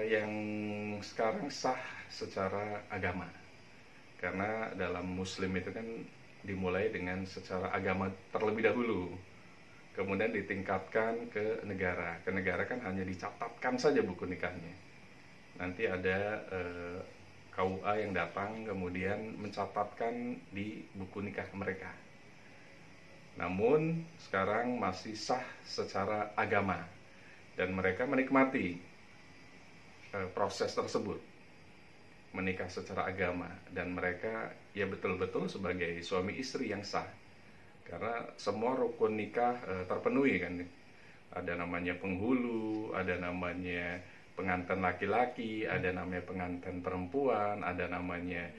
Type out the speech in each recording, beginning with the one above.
yang sekarang sah secara agama. Karena dalam Muslim itu kan dimulai dengan secara agama terlebih dahulu, kemudian ditingkatkan ke negara. Ke negara kan hanya dicatatkan saja buku nikahnya. Nanti ada KUA yang datang kemudian mencatatkan di buku nikah mereka. Namun sekarang masih sah secara agama dan mereka menikmati proses tersebut, menikah secara agama, dan mereka ya betul-betul sebagai suami istri yang sah karena semua rukun nikah terpenuhi kan. Ada namanya penghulu, ada namanya pengantin laki-laki, ada namanya pengantin perempuan, ada namanya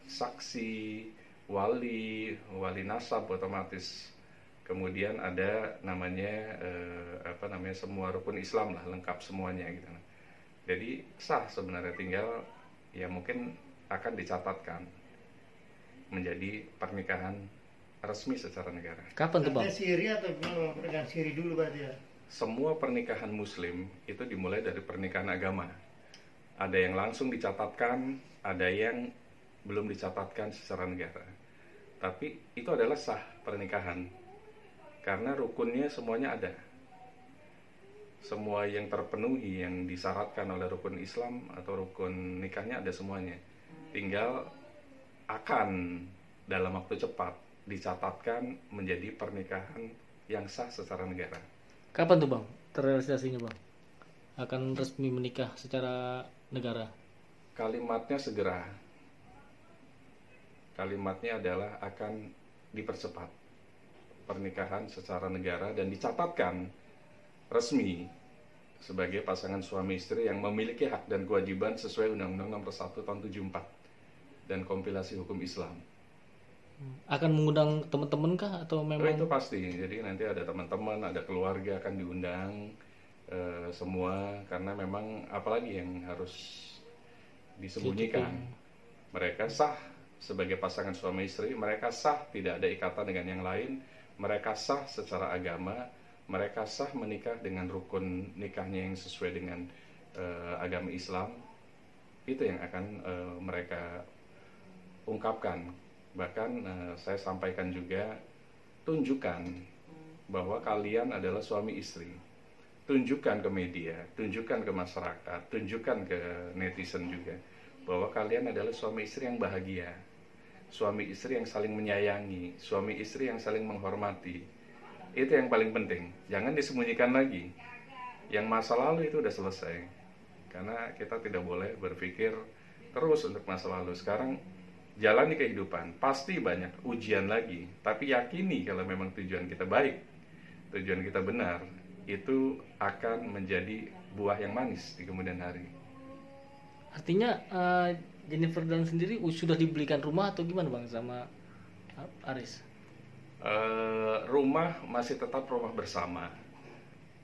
saksi, wali nasab otomatis. Kemudian ada namanya semua rukun Islam lah, lengkap semuanya gitu. Jadi sah sebenarnya, tinggal ya mungkin akan dicatatkan menjadi pernikahan resmi secara negara. Kapan tuh Bang? Siri atau pernikahan siri dulu berarti ya? Semua pernikahan Muslim itu dimulai dari pernikahan agama. Ada yang langsung dicatatkan, ada yang belum dicatatkan secara negara. Tapi itu adalah sah pernikahan karena rukunnya semuanya ada. Semua yang terpenuhi yang disyaratkan oleh rukun Islam atau rukun nikahnya ada semuanya. Tinggal akan dalam waktu cepat dicatatkan menjadi pernikahan yang sah secara negara. Kapan tuh Bang terrealisasinya Bang? Akan resmi menikah secara negara? Kalimatnya segera. Kalimatnya adalah akan dipercepat pernikahan secara negara dan dicatatkan resmi sebagai pasangan suami istri yang memiliki hak dan kewajiban sesuai Undang-Undang Nomor 1 Tahun 74 dan kompilasi hukum Islam. Akan mengundang teman-teman kah atau memang? Itu pasti. Jadi nanti ada teman-teman, ada keluarga akan diundang semua, karena memang apalagi yang harus disembunyikan. Mereka sah sebagai pasangan suami istri, mereka sah tidak ada ikatan dengan yang lain, mereka sah secara agama, mereka sah menikah dengan rukun nikahnya yang sesuai dengan agama Islam. Itu yang akan mereka ungkapkan. Bahkan saya sampaikan juga, tunjukkan bahwa kalian adalah suami istri. Tunjukkan ke media, tunjukkan ke masyarakat, tunjukkan ke netizen juga bahwa kalian adalah suami istri yang bahagia, suami istri yang saling menyayangi, suami istri yang saling menghormati. Itu yang paling penting. Jangan disembunyikan lagi. Yang masa lalu itu udah selesai. Karena kita tidak boleh berpikir terus untuk masa lalu. Sekarang jalani kehidupan. Pasti banyak ujian lagi. Tapi yakini kalau memang tujuan kita baik, tujuan kita benar, itu akan menjadi buah yang manis di kemudian hari. Artinya Jennifer Dunn sendiri sudah dibelikan rumah atau gimana Bang sama Aris? Rumah masih tetap rumah bersama.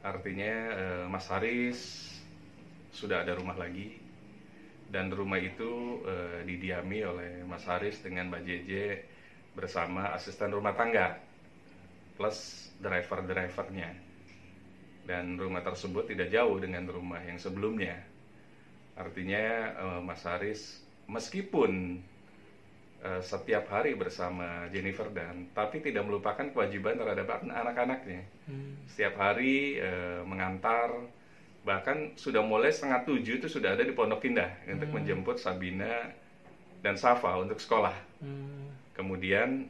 Artinya Mas Haris sudah ada rumah lagi, dan rumah itu didiami oleh Mas Haris dengan Mbak JJ bersama asisten rumah tangga plus driver-drivernya. Dan rumah tersebut tidak jauh dengan rumah yang sebelumnya. Artinya Mas Haris meskipun setiap hari bersama Jennifer Dunn, tapi tidak melupakan kewajiban terhadap anak-anaknya. Setiap hari mengantar, bahkan sudah mulai 6:30 itu sudah ada di Pondok Indah untuk menjemput Sabina dan Safa untuk sekolah. Kemudian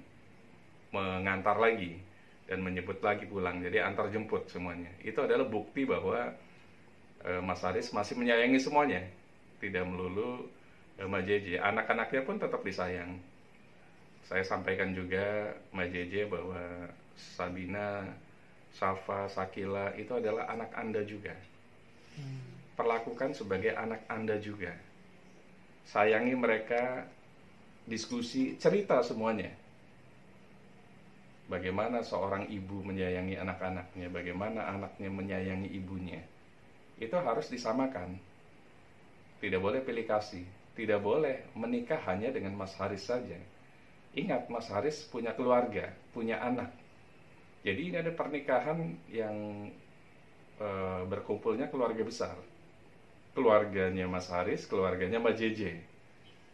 mengantar lagi dan menjemput lagi pulang. Jadi antar jemput semuanya. Itu adalah bukti bahwa Mas Haris masih menyayangi semuanya, tidak melulu Mbak JJ. Anak-anaknya pun tetap disayang. Saya sampaikan juga Mbak JJ bahwa Sabina, Safa, Sakila itu adalah anak Anda juga. Perlakukan sebagai anak Anda juga. Sayangi mereka, diskusi, cerita semuanya. Bagaimana seorang ibu menyayangi anak-anaknya, bagaimana anaknya menyayangi ibunya. Itu harus disamakan. Tidak boleh pilih kasih, tidak boleh menikah hanya dengan Mas Haris saja. Ingat, Mas Haris punya keluarga, punya anak. Jadi ini ada pernikahan yang berkumpulnya keluarga besar. Keluarganya Mas Haris, keluarganya Mbak JJ.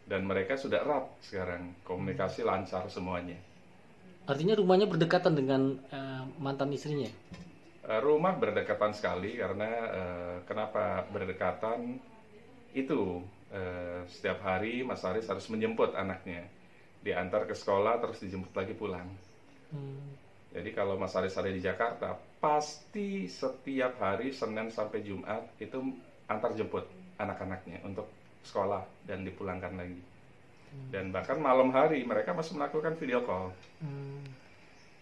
Dan mereka sudah erat sekarang, komunikasi lancar semuanya. Artinya rumahnya berdekatan dengan mantan istrinya. Rumah berdekatan sekali karena kenapa berdekatan itu setiap hari Mas Haris harus menjemput anaknya, diantar ke sekolah terus dijemput lagi pulang. Jadi kalau Mas Haris ada di Jakarta, pasti setiap hari Senin sampai Jumat itu antar jemput anak-anaknya untuk sekolah dan dipulangkan lagi. Dan bahkan malam hari mereka masih melakukan video call.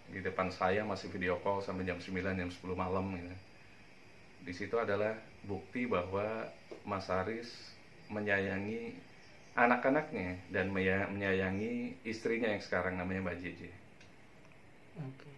Di depan saya masih video call sampai jam 9, jam 10 malam gitu. Di situ adalah bukti bahwa Mas Haris menyayangi anak-anaknya dan menyayangi istrinya yang sekarang namanya Mbak JJ. Oke.